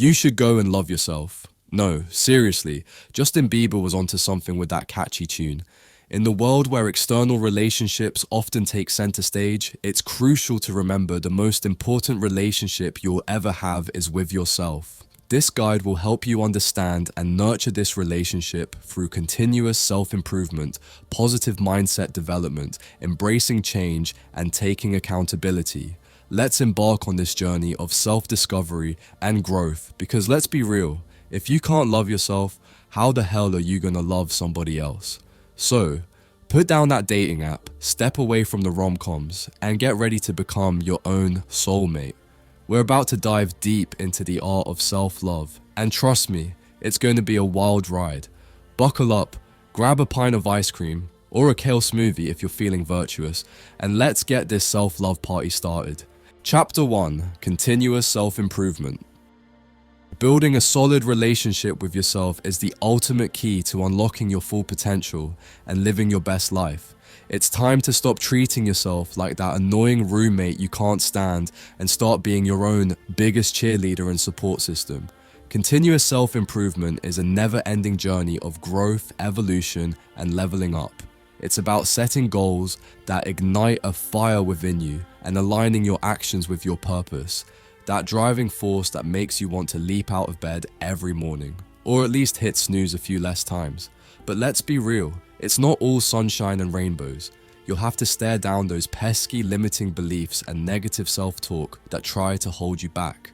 you should go and love yourself. No, seriously, Justin Bieber was onto something with that catchy tune. In the world where external relationships often take center stage, it's crucial to remember the most important relationship you'll ever have is with yourself. This guide will help you understand and nurture this relationship through continuous self-improvement, positive mindset development, embracing change, and taking accountability. Let's embark on this journey of self-discovery and growth, because let's be real, if you can't love yourself, how the hell are you gonna love somebody else? So, put down that dating app, step away from the rom-coms, and get ready to become your own soulmate. We're about to dive deep into the art of self-love, and trust me, it's going to be a wild ride. Buckle up, grab a pint of ice cream, or a kale smoothie if you're feeling virtuous, and let's get this self-love party started. Chapter 1: Continuous Self-Improvement. Building a solid relationship with yourself is the ultimate key to unlocking your full potential and living your best life. It's time to stop treating yourself like that annoying roommate you can't stand and start being your own biggest cheerleader and support system. Continuous self-improvement is a never-ending journey of growth, evolution, and leveling up. It's about setting goals that ignite a fire within you and aligning your actions with your purpose. That driving force that makes you want to leap out of bed every morning, or at least hit snooze a few less times. But let's be real, it's not all sunshine and rainbows. You'll have to stare down those pesky limiting beliefs and negative self-talk that try to hold you back.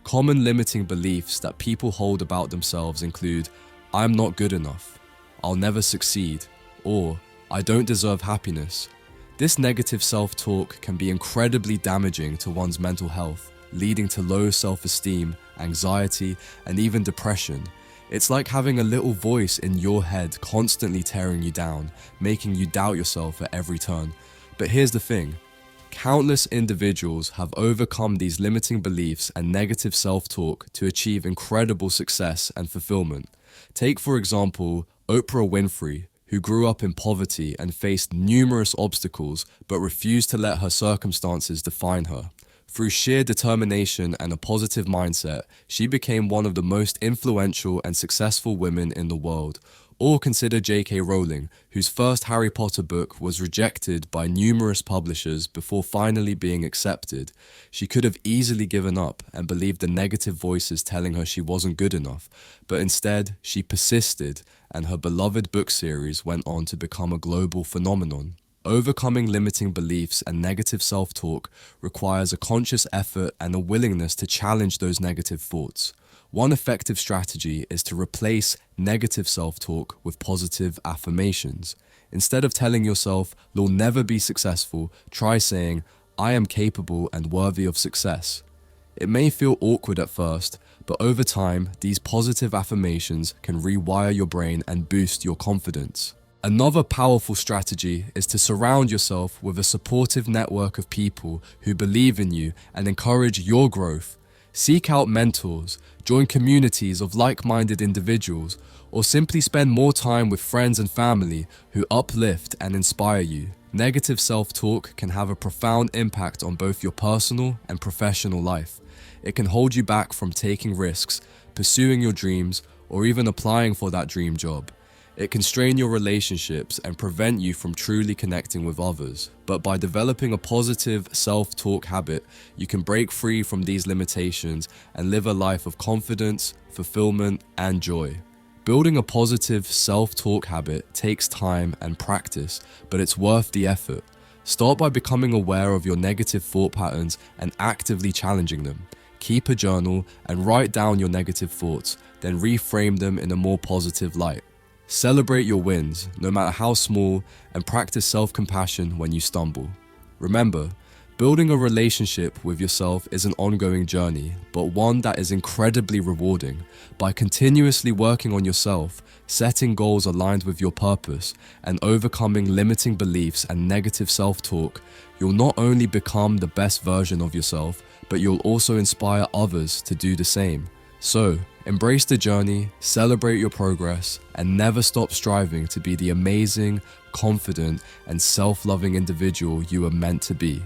Common limiting beliefs that people hold about themselves include, I'm not good enough, I'll never succeed, or I don't deserve happiness. This negative self-talk can be incredibly damaging to one's mental health, leading to low self-esteem, anxiety, and even depression. It's like having a little voice in your head constantly tearing you down, making you doubt yourself at every turn. But here's the thing, countless individuals have overcome these limiting beliefs and negative self-talk to achieve incredible success and fulfillment. Take, for example, Oprah Winfrey, who grew up in poverty and faced numerous obstacles but refused to let her circumstances define her. Through sheer determination and a positive mindset, she became one of the most influential and successful women in the world. Or consider J.K. Rowling, whose first Harry Potter book was rejected by numerous publishers before finally being accepted. She could have easily given up and believed the negative voices telling her she wasn't good enough, but instead, she persisted, and her beloved book series went on to become a global phenomenon. Overcoming limiting beliefs and negative self-talk requires a conscious effort and a willingness to challenge those negative thoughts. One effective strategy is to replace negative self-talk with positive affirmations. Instead of telling yourself, you'll never be successful, try saying, I am capable and worthy of success. It may feel awkward at first, but over time, these positive affirmations can rewire your brain and boost your confidence. Another powerful strategy is to surround yourself with a supportive network of people who believe in you and encourage your growth. Seek out mentors, join communities of like-minded individuals, or simply spend more time with friends and family who uplift and inspire you. Negative self-talk can have a profound impact on both your personal and professional life. It can hold you back from taking risks, pursuing your dreams, or even applying for that dream job. It can strain your relationships and prevent you from truly connecting with others. But by developing a positive self-talk habit, you can break free from these limitations and live a life of confidence, fulfillment, and joy. Building a positive self-talk habit takes time and practice, but it's worth the effort. Start by becoming aware of your negative thought patterns and actively challenging them. Keep a journal and write down your negative thoughts, then reframe them in a more positive light. Celebrate your wins, no matter how small, and practice self-compassion when you stumble. Remember, building a relationship with yourself is an ongoing journey, but one that is incredibly rewarding. By continuously working on yourself, setting goals aligned with your purpose, and overcoming limiting beliefs and negative self-talk, you'll not only become the best version of yourself, but you'll also inspire others to do the same. So, embrace the journey, celebrate your progress, and never stop striving to be the amazing, confident, and self-loving individual you are meant to be.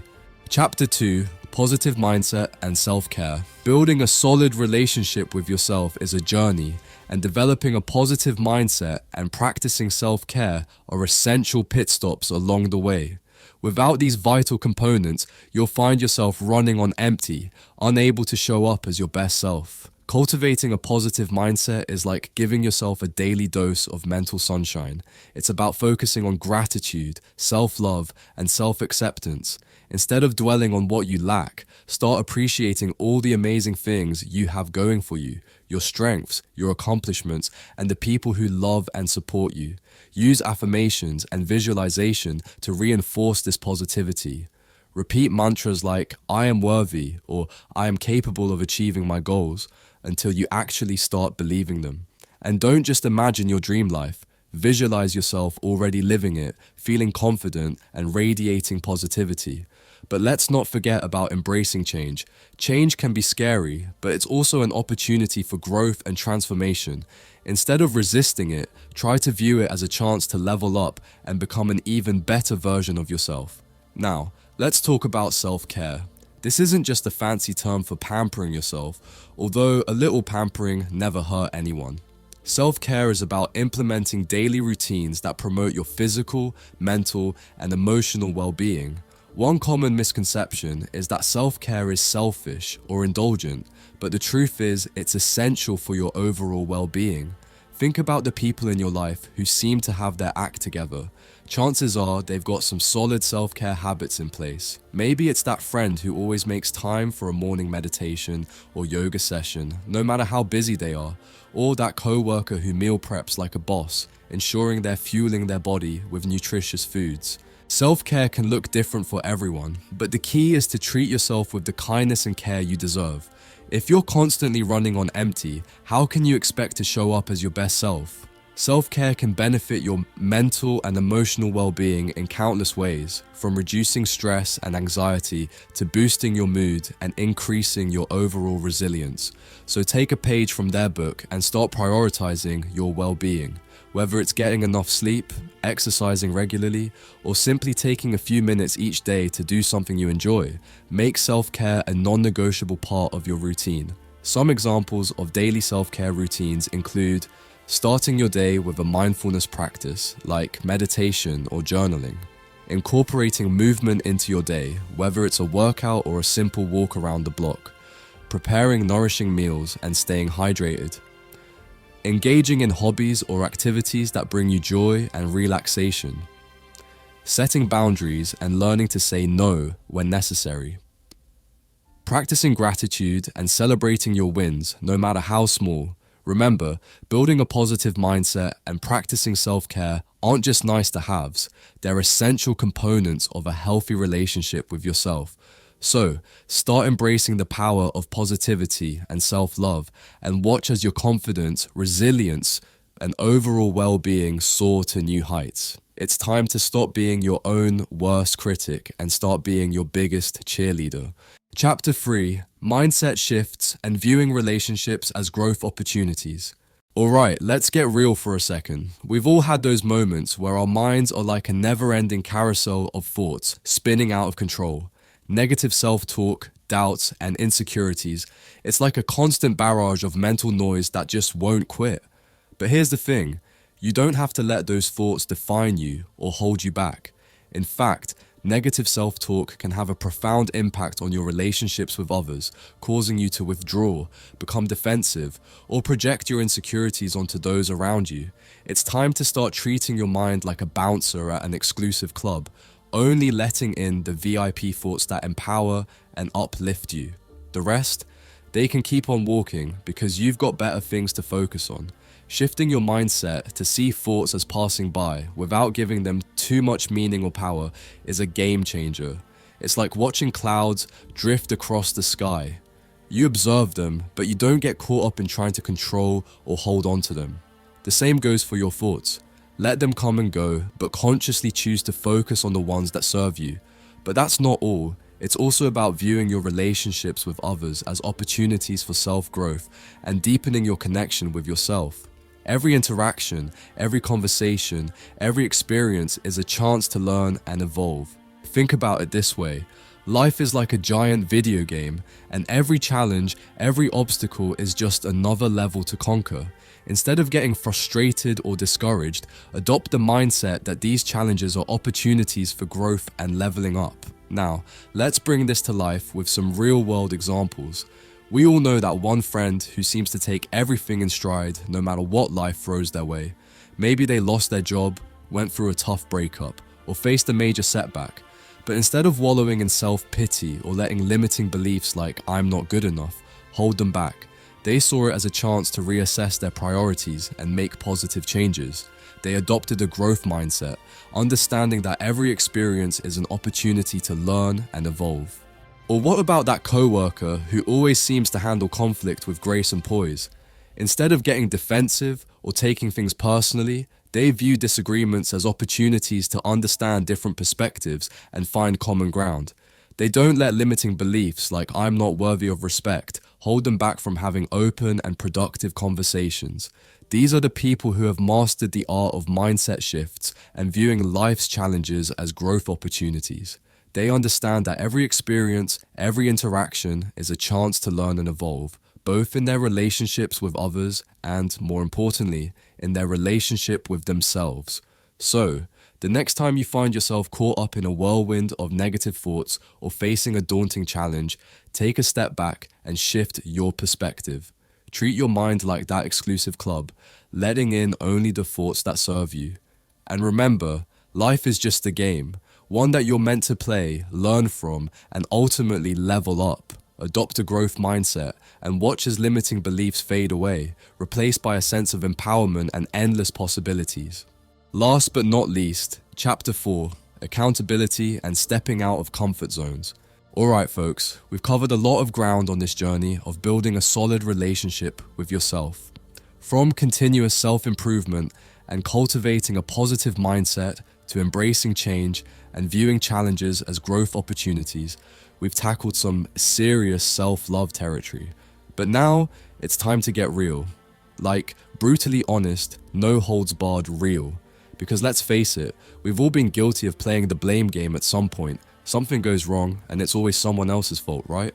Chapter 2: Positive Mindset and Self-Care. Building a solid relationship with yourself is a journey, and developing a positive mindset and practicing self-care are essential pit stops along the way. Without these vital components, you'll find yourself running on empty, unable to show up as your best self. Cultivating a positive mindset is like giving yourself a daily dose of mental sunshine. It's about focusing on gratitude, self-love, and self-acceptance. Instead of dwelling on what you lack, start appreciating all the amazing things you have going for you, your strengths, your accomplishments, and the people who love and support you. Use affirmations and visualization to reinforce this positivity. Repeat mantras like, "I am worthy," or "I am capable of achieving my goals," until you actually start believing them. And don't just imagine your dream life. Visualize yourself already living it, feeling confident and radiating positivity. But let's not forget about embracing change. Change can be scary, but it's also an opportunity for growth and transformation. Instead of resisting it, try to view it as a chance to level up and become an even better version of yourself. Now, let's talk about self-care. This isn't just a fancy term for pampering yourself, although a little pampering never hurt anyone. Self-care is about implementing daily routines that promote your physical, mental, and emotional well-being. One common misconception is that self-care is selfish or indulgent, but the truth is it's essential for your overall well-being. Think about the people in your life who seem to have their act together. Chances are they've got some solid self-care habits in place. Maybe it's that friend who always makes time for a morning meditation or yoga session, no matter how busy they are, or that co-worker who meal preps like a boss, ensuring they're fueling their body with nutritious foods. Self-care can look different for everyone, but the key is to treat yourself with the kindness and care you deserve. If you're constantly running on empty, how can you expect to show up as your best self? Self-care can benefit your mental and emotional well-being in countless ways, from reducing stress and anxiety to boosting your mood and increasing your overall resilience. So take a page from their book and start prioritizing your well-being. Whether it's getting enough sleep, exercising regularly, or simply taking a few minutes each day to do something you enjoy, make self-care a non-negotiable part of your routine. Some examples of daily self-care routines include starting your day with a mindfulness practice like meditation or journaling, incorporating movement into your day, whether it's a workout or a simple walk around the block, preparing nourishing meals and staying hydrated, engaging in hobbies or activities that bring you joy and relaxation, setting boundaries and learning to say no when necessary, practicing gratitude and celebrating your wins, no matter how small. Remember, building a positive mindset and practicing self-care aren't just nice to haves, they're essential components of a healthy relationship with yourself. So, start embracing the power of positivity and self-love and watch as your confidence, resilience, and overall well-being soar to new heights. It's time to stop being your own worst critic and start being your biggest cheerleader. Chapter 3: Mindset Shifts and Viewing Relationships as Growth Opportunities. Alright, let's get real for a second. We've all had those moments where our minds are like a never-ending carousel of thoughts spinning out of control. Negative self-talk, doubts, and insecurities. It's like a constant barrage of mental noise that just won't quit. But here's the thing, you don't have to let those thoughts define you or hold you back. In fact, negative self-talk can have a profound impact on your relationships with others, causing you to withdraw, become defensive, or project your insecurities onto those around you. It's time to start treating your mind like a bouncer at an exclusive club, only letting in the VIP thoughts that empower and uplift you. The rest, they can keep on walking because you've got better things to focus on. Shifting your mindset to see thoughts as passing by without giving them too much meaning or power is a game changer. It's like watching clouds drift across the sky. You observe them, but you don't get caught up in trying to control or hold on to them. The same goes for your thoughts. Let them come and go, but consciously choose to focus on the ones that serve you. But that's not all. It's also about viewing your relationships with others as opportunities for self-growth and deepening your connection with yourself. Every interaction, every conversation, every experience is a chance to learn and evolve. Think about it this way. Life is like a giant video game, and every challenge, every obstacle is just another level to conquer. Instead of getting frustrated or discouraged, adopt the mindset that these challenges are opportunities for growth and leveling up. Now, let's bring this to life with some real-world examples. We all know that one friend who seems to take everything in stride no matter what life throws their way. Maybe they lost their job, went through a tough breakup, or faced a major setback. But instead of wallowing in self-pity or letting limiting beliefs like "I'm not good enough" hold them back, they saw it as a chance to reassess their priorities and make positive changes. They adopted a growth mindset, understanding that every experience is an opportunity to learn and evolve. Or what about that coworker who always seems to handle conflict with grace and poise? Instead of getting defensive or taking things personally, they view disagreements as opportunities to understand different perspectives and find common ground. They don't let limiting beliefs like "I'm not worthy of respect" hold them back from having open and productive conversations. These are the people who have mastered the art of mindset shifts and viewing life's challenges as growth opportunities. They understand that every experience, every interaction is a chance to learn and evolve, both in their relationships with others and, more importantly, in their relationship with themselves. So, the next time you find yourself caught up in a whirlwind of negative thoughts or facing a daunting challenge, take a step back and shift your perspective. Treat your mind like that exclusive club, letting in only the thoughts that serve you. And remember, life is just a game, one that you're meant to play, learn from, and ultimately level up. Adopt a growth mindset and watch as limiting beliefs fade away, replaced by a sense of empowerment and endless possibilities. Last but not least, Chapter 4, Accountability and Stepping Out of Comfort Zones. Alright folks, we've covered a lot of ground on this journey of building a solid relationship with yourself. From continuous self-improvement and cultivating a positive mindset to embracing change and viewing challenges as growth opportunities, we've tackled some serious self-love territory. But now, it's time to get real. Like, brutally honest, no holds barred real. Because let's face it, we've all been guilty of playing the blame game at some point. Something goes wrong, and it's always someone else's fault, right?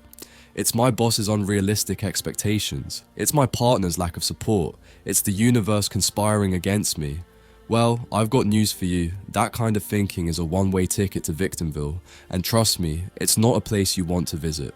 It's my boss's unrealistic expectations. It's my partner's lack of support. It's the universe conspiring against me. Well, I've got news for you. That kind of thinking is a one-way ticket to Victimville, and trust me, it's not a place you want to visit.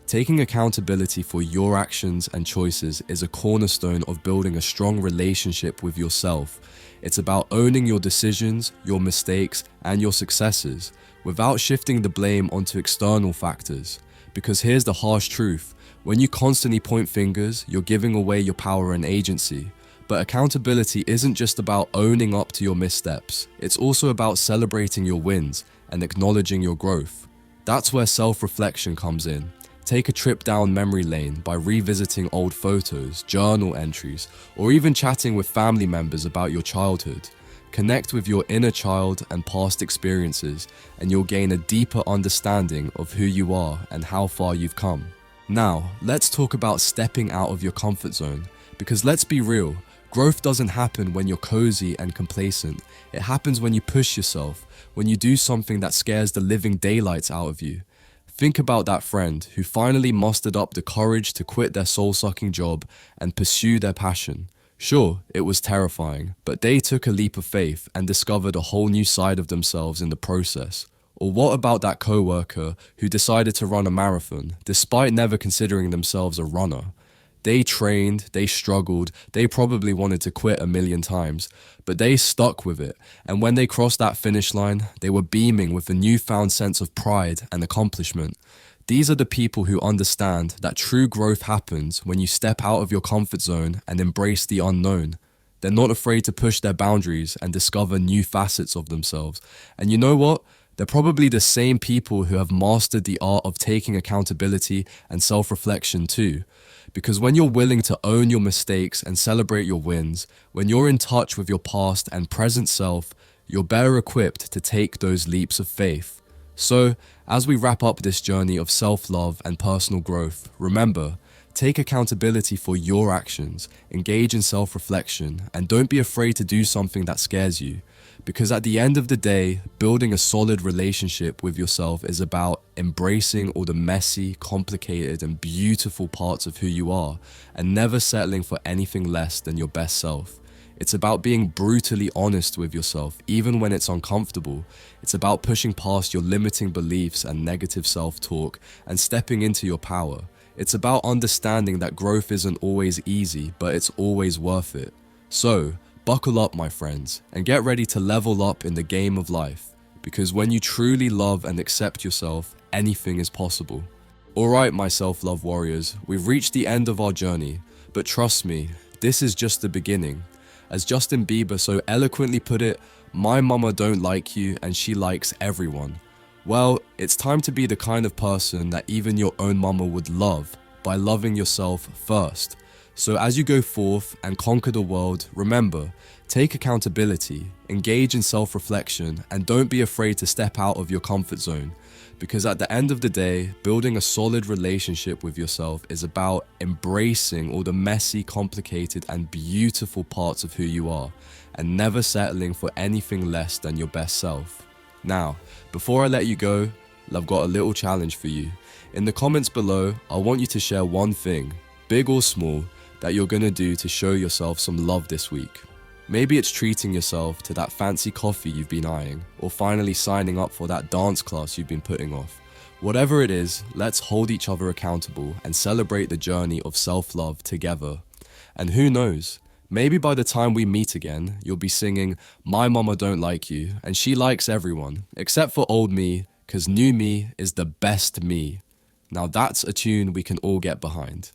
Taking accountability for your actions and choices is a cornerstone of building a strong relationship with yourself. It's about owning your decisions, your mistakes, and your successes, without shifting the blame onto external factors. Because here's the harsh truth, when you constantly point fingers, you're giving away your power and agency. But accountability isn't just about owning up to your missteps, it's also about celebrating your wins and acknowledging your growth. That's where self-reflection comes in. Take a trip down memory lane by revisiting old photos, journal entries, or even chatting with family members about your childhood. Connect with your inner child and past experiences, and you'll gain a deeper understanding of who you are and how far you've come. Now, let's talk about stepping out of your comfort zone, because let's be real, growth doesn't happen when you're cozy and complacent. It happens when you push yourself, when you do something that scares the living daylights out of you. Think about that friend who finally mustered up the courage to quit their soul-sucking job and pursue their passion. Sure, it was terrifying, but they took a leap of faith and discovered a whole new side of themselves in the process. Or what about that coworker who decided to run a marathon, despite never considering themselves a runner? They trained, they struggled, they probably wanted to quit a million times, but they stuck with it, and when they crossed that finish line, they were beaming with a newfound sense of pride and accomplishment. These are the people who understand that true growth happens when you step out of your comfort zone and embrace the unknown. They're not afraid to push their boundaries and discover new facets of themselves. And you know what? They're probably the same people who have mastered the art of taking accountability and self-reflection too. Because when you're willing to own your mistakes and celebrate your wins, when you're in touch with your past and present self, you're better equipped to take those leaps of faith. So, as we wrap up this journey of self-love and personal growth, remember, take accountability for your actions, engage in self-reflection, and don't be afraid to do something that scares you. Because at the end of the day, building a solid relationship with yourself is about embracing all the messy, complicated, and beautiful parts of who you are, and never settling for anything less than your best self. It's about being brutally honest with yourself, even when it's uncomfortable. It's about pushing past your limiting beliefs and negative self-talk and stepping into your power. It's about understanding that growth isn't always easy, but it's always worth it. So, buckle up, my friends, and get ready to level up in the game of life. Because when you truly love and accept yourself, anything is possible. Alright, my self-love warriors, we've reached the end of our journey, but trust me, this is just the beginning. As Justin Bieber so eloquently put it, my mama don't like you and she likes everyone. Well, it's time to be the kind of person that even your own mama would love by loving yourself first. So as you go forth and conquer the world, remember, take accountability, engage in self-reflection, and don't be afraid to step out of your comfort zone. Because at the end of the day, building a solid relationship with yourself is about embracing all the messy, complicated, and beautiful parts of who you are, and never settling for anything less than your best self. Now, before I let you go, I've got a little challenge for you. In the comments below, I want you to share one thing, big or small, that you're gonna do to show yourself some love this week. Maybe it's treating yourself to that fancy coffee you've been eyeing, or finally signing up for that dance class you've been putting off. Whatever it is, let's hold each other accountable and celebrate the journey of self-love together. And who knows, maybe by the time we meet again, you'll be singing, "My mama don't like you, and she likes everyone, except for old me, 'cause new me is the best me." Now that's a tune we can all get behind.